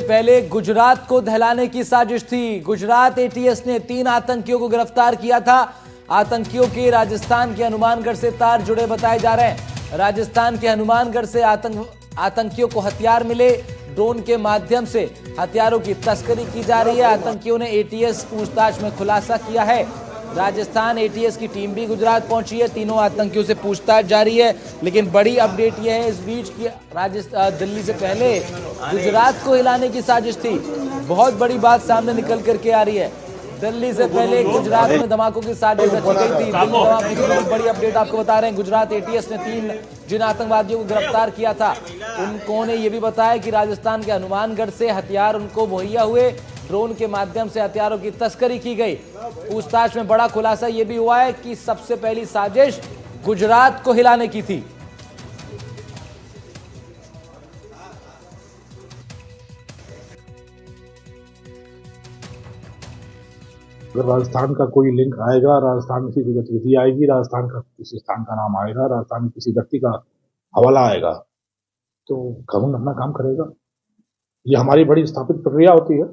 पहले गुजरात को दहलाने की साजिश थी। गुजरात एटीएस ने 3 आतंकियों को गिरफ्तार किया था। आतंकियों के राजस्थान के हनुमानगढ़ से तार जुड़े बताए जा रहे हैं। राजस्थान के हनुमानगढ़ से आतंकियों को हथियार मिले। ड्रोन के माध्यम से हथियारों की तस्करी की जा रही है। आतंकियों ने एटीएस पूछताछ में खुलासा किया है। राजस्थान एटीएस की टीम भी गुजरात पहुंची है। तीनों आतंकियों से पूछताछ जारी है। लेकिन बड़ी अपडेट यह है इस बीच की दिल्ली से पहले गुजरात को हिलाने की साजिश थी। बहुत बड़ी बात सामने निकल करके आ रही है। दिल्ली से पहले गुजरात में धमाकों की साजिश रची गई थी। बड़ी अपडेट आपको बता रहे हैं। गुजरात एटीएस ने 3 जिन आतंकवादियों को गिरफ्तार किया था उन्होंने ये भी बताया कि राजस्थान के हनुमानगढ़ से हथियार उनको मुहैया हुए। ड्रोन के माध्यम से हथियारों की तस्करी की गई। पूछताछ में बड़ा खुलासा यह भी हुआ है कि सबसे पहली साजिश गुजरात को हिलाने की थी। अगर राजस्थान का कोई लिंक आएगा, राजस्थान की कोई गतिविधि आएगी, राजस्थान का किसी स्थान का नाम आएगा, राजस्थान में किसी व्यक्ति का हवाला आएगा, तो कानून अपना काम करेगा। ये हमारी बड़ी स्थापित प्रक्रिया होती है।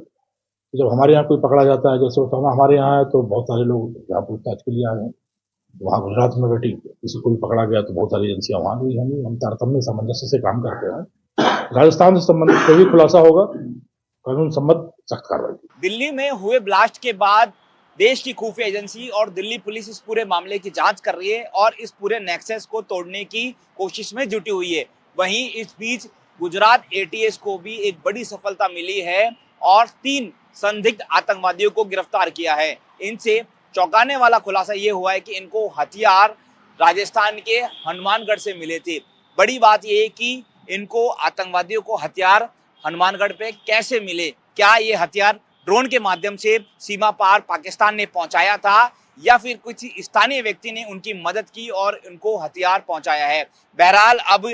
जब हमारे यहाँ कोई पकड़ा जाता है, जैसे हमारे यहाँ है तो बहुत सारे लोग यहाँ पूछताछ के लिए आए हैं। वहाँ गुजरात में बैठी किसी को भी पकड़ा गया तो बहुत सारी एजेंसियां वहां गई होंगी। हम तारतम्य सामंजस्य से काम करते हैं। राजस्थान से संबंधित कोई भी खुलासा होगा, कानून सम्मत सख्त कार्रवाई। दिल्ली में हुए ब्लास्ट के बाद देश की खुफिया एजेंसी और दिल्ली पुलिस इस पूरे मामले की जांच कर रही है और इस पूरे नेक्सस को तोड़ने की कोशिश में जुटी हुई है। वहीं इस बीच गुजरात एटीएस को भी एक बड़ी सफलता मिली है और 3 संदिग्ध आतंकवादियों को गिरफ्तार किया है। इनसे चौंकाने वाला खुलासा ये हुआ है कि इनको हथियार राजस्थान के हनुमानगढ़ से मिले थे। बड़ी बात यह है कि इनको आतंकवादियों को हथियार हनुमानगढ़ पे कैसे मिले। क्या ये हथियार ड्रोन के माध्यम से सीमा पार पाकिस्तान ने पहुंचाया था या फिर कुछ स्थानीय व्यक्ति ने उनकी मदद की और उनको हथियार पहुंचाया है। बहरहाल अब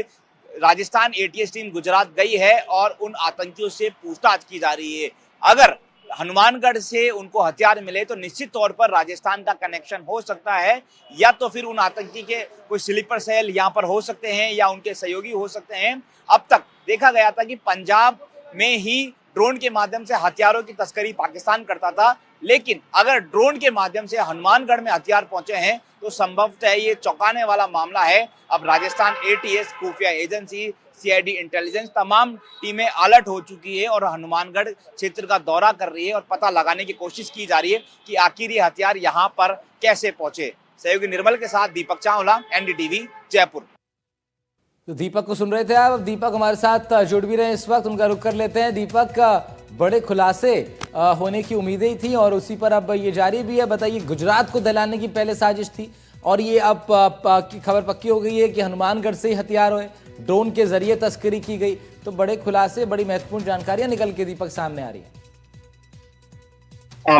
राजस्थान एटीएस टीम गुजरात गई है और उन आतंकियों से पूछताछ की जा रही है। अगर हनुमानगढ़ से उनको हथियार मिले तो निश्चित तौर पर राजस्थान का कनेक्शन हो सकता है, या तो फिर उन आतंकी के कोई स्लीपर सेल यहाँ पर हो सकते हैं या उनके सहयोगी हो सकते हैं। अब तक देखा गया था कि पंजाब में ही ड्रोन के माध्यम से हथियारों की तस्करी पाकिस्तान करता था, लेकिन अगर ड्रोन के माध्यम से हनुमानगढ़ में हथियार पहुंचे हैं तो संभवतः ये चौंकाने वाला मामला है। अब राजस्थान एटीएस, खुफिया एजेंसी, सीआईडी इंटेलिजेंस तमाम टीमें अलर्ट हो चुकी है और हनुमानगढ़ क्षेत्र का दौरा कर रही है और पता लगाने की कोशिश की जा रही है कि आखिर ये हथियार यहाँ पर कैसे पहुंचे। सहयोगी निर्मल के साथ दीपक चावला, एनडीटीवी, जयपुर। तो दीपक को सुन रहे थे आप। दीपक हमारे साथ जुड़ भी रहे हैं इस वक्त, उनका रुख कर लेते हैं। दीपक, बड़े खुलासे होने की उम्मीदें ही थी और उसी पर अब ये जारी भी है। बताइए, गुजरात को दहलाने की पहले साजिश थी और ये अब खबर पक्की हो गई है कि हनुमानगढ़ से ही हथियार हुए, ड्रोन के जरिए तस्करी की गई। तो बड़े खुलासे, बड़ी महत्वपूर्ण जानकारियां निकल के दीपक सामने आ रही है।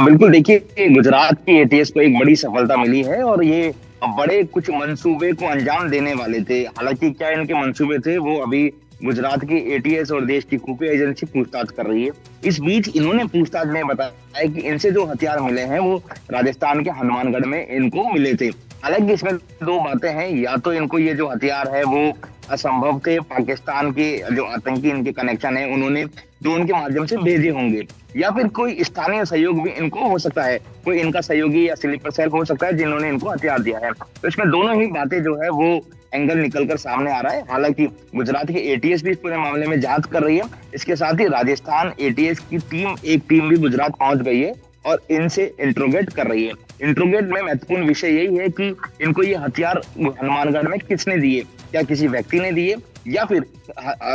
बिल्कुल, देखिए गुजरात की एटीएस को एक बड़ी सफलता मिली है और ये बड़े कुछ मंसूबे को अंजाम देने वाले थे। हालांकि क्या इनके मंसूबे थे वो अभी गुजरात की एटीएस और देश की खुफिया एजेंसी पूछताछ कर रही है। इस बीच इन्होंने पूछताछ में बताया कि इनसे जो हथियार मिले हैं वो राजस्थान के हनुमानगढ़ में इनको मिले थे। हालांकि इसमें 2 बातें हैं, या तो इनको ये जो हथियार है वो असंभव थे, पाकिस्तान के जो आतंकी इनके कनेक्शन है उन्होंने ड्रोन के माध्यम से भेजे होंगे, या फिर कोई स्थानीय सहयोग भी इनको हो सकता है, कोई इनका सहयोगी या स्लीपर सेल हो सकता है जिन्होंने इनको हथियार दिया है। तो इसमें दोनों ही बातें जो है वो एंगल निकलकर सामने आ रहा है। हालांकि गुजरात की एटीएस भी इस पूरे मामले में जांच कर रही है। इसके साथ ही राजस्थान एटीएस की एक टीम भी गुजरात पहुंच गई है और इनसे इंट्रोगेट कर रही है। इंट्रोगेट में महत्वपूर्ण विषय यही है कि इनको ये हथियार हनुमानगढ़ में किसने दिए, क्या किसी व्यक्ति ने दिए या फिर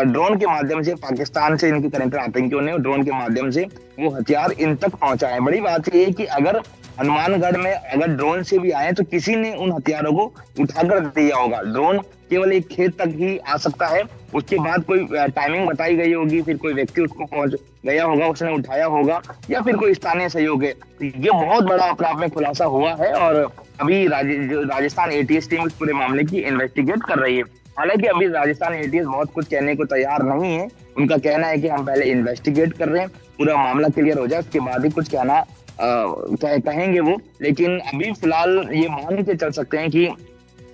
ड्रोन के माध्यम से पाकिस्तान से इनके कनेक्टर आतंकियों ने ड्रोन के माध्यम से वो हथियार इन तक पहुंचाए। बड़ी बात यह है कि अगर हनुमानगढ़ में अगर ड्रोन से भी आए तो किसी ने उन हथियारों को उठाकर दिया होगा। ड्रोन केवल एक खेत तक ही आ सकता है, उसके बाद कोई टाइमिंग बताई गई होगी, फिर कोई व्यक्ति उसको पहुंच गया होगा, उसने उठाया होगा, या फिर कोई स्थानीय सहयोग है। ये बहुत बड़ा अपने आप में खुलासा हुआ है और अभी राजस्थान एटीएस टीम इस पूरे मामले की इन्वेस्टिगेट कर रही है। हालांकि अभी राजस्थान एटीएस बहुत कुछ कहने को तैयार नहीं है। उनका कहना है कि हम पहले इन्वेस्टिगेट कर रहे हैं, पूरा मामला क्लियर हो जाए उसके बाद ही कुछ कहना कहेंगे वो। लेकिन अभी फिलहाल ये मान के चल सकते हैं कि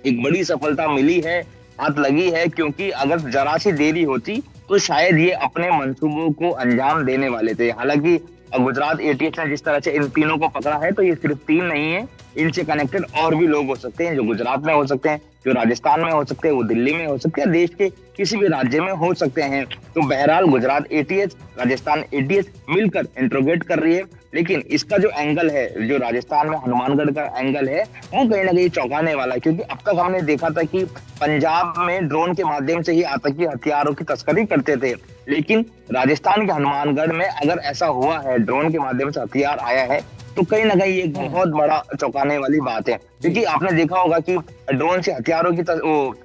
एक बड़ी सफलता मिली है, हाथ लगी है, क्योंकि अगर जरा सी देरी होती तो शायद ये अपने मंसूबों को अंजाम देने वाले थे। हालांकि गुजरात एटीएस ने जिस तरह से इन तीनों को पकड़ा है, तो ये सिर्फ 3 नहीं है, इनसे कनेक्टेड और भी लोग हो सकते हैं, जो गुजरात में हो सकते हैं, जो राजस्थान में हो सकते हैं, वो दिल्ली में हो सकते हैं, देश के किसी भी राज्य में हो सकते हैं। तो बहरहाल गुजरात एटीएस, राजस्थान एटीएस मिलकर इंट्रोगेट कर रही है। लेकिन इसका जो एंगल है, जो राजस्थान में हनुमानगढ़ का एंगल है, वो कहीं ना कहीं चौंकाने वाला है, क्योंकि अब तक हमने देखा था कि पंजाब में ड्रोन के माध्यम से ही आतंकी हथियारों की तस्करी करते थे। लेकिन राजस्थान के हनुमानगढ़ में अगर ऐसा हुआ है, ड्रोन के माध्यम से हथियार आया है, तो कहीं ना कहीं एक बहुत बड़ा चौंकाने वाली बात है। क्योंकि आपने देखा होगा कि ड्रोन से हथियारों की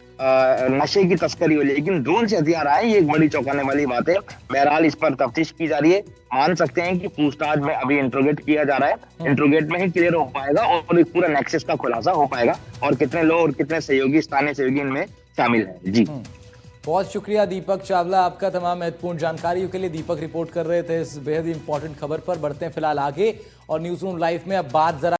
नशे की तस्करी हो, लेकिन ड्रोन से हथियार आए, ये एक बड़ी चौंकाने वाली बात है। बहरहाल इस पर तफ्तीश की जा रही है। मान सकते हैं कि पूछताछ में अभी इंट्रोगेट किया जा रहा है, इंट्रोगेट में ही क्लियर हो पाएगा और एक पूरा नेक्सस का खुलासा हो पाएगा और कितने लोग और कितने सहयोगी, स्थानीय सहयोगी इनमें शामिल है। जी बहुत शुक्रिया दीपक चावला आपका तमाम महत्वपूर्ण जानकारियों के लिए। दीपक रिपोर्ट कर रहे थे इस बेहद इंपॉर्टेंट खबर पर। बढ़ते हैं फिलहाल आगे और न्यूज़ रूम लाइव में अब बात जरा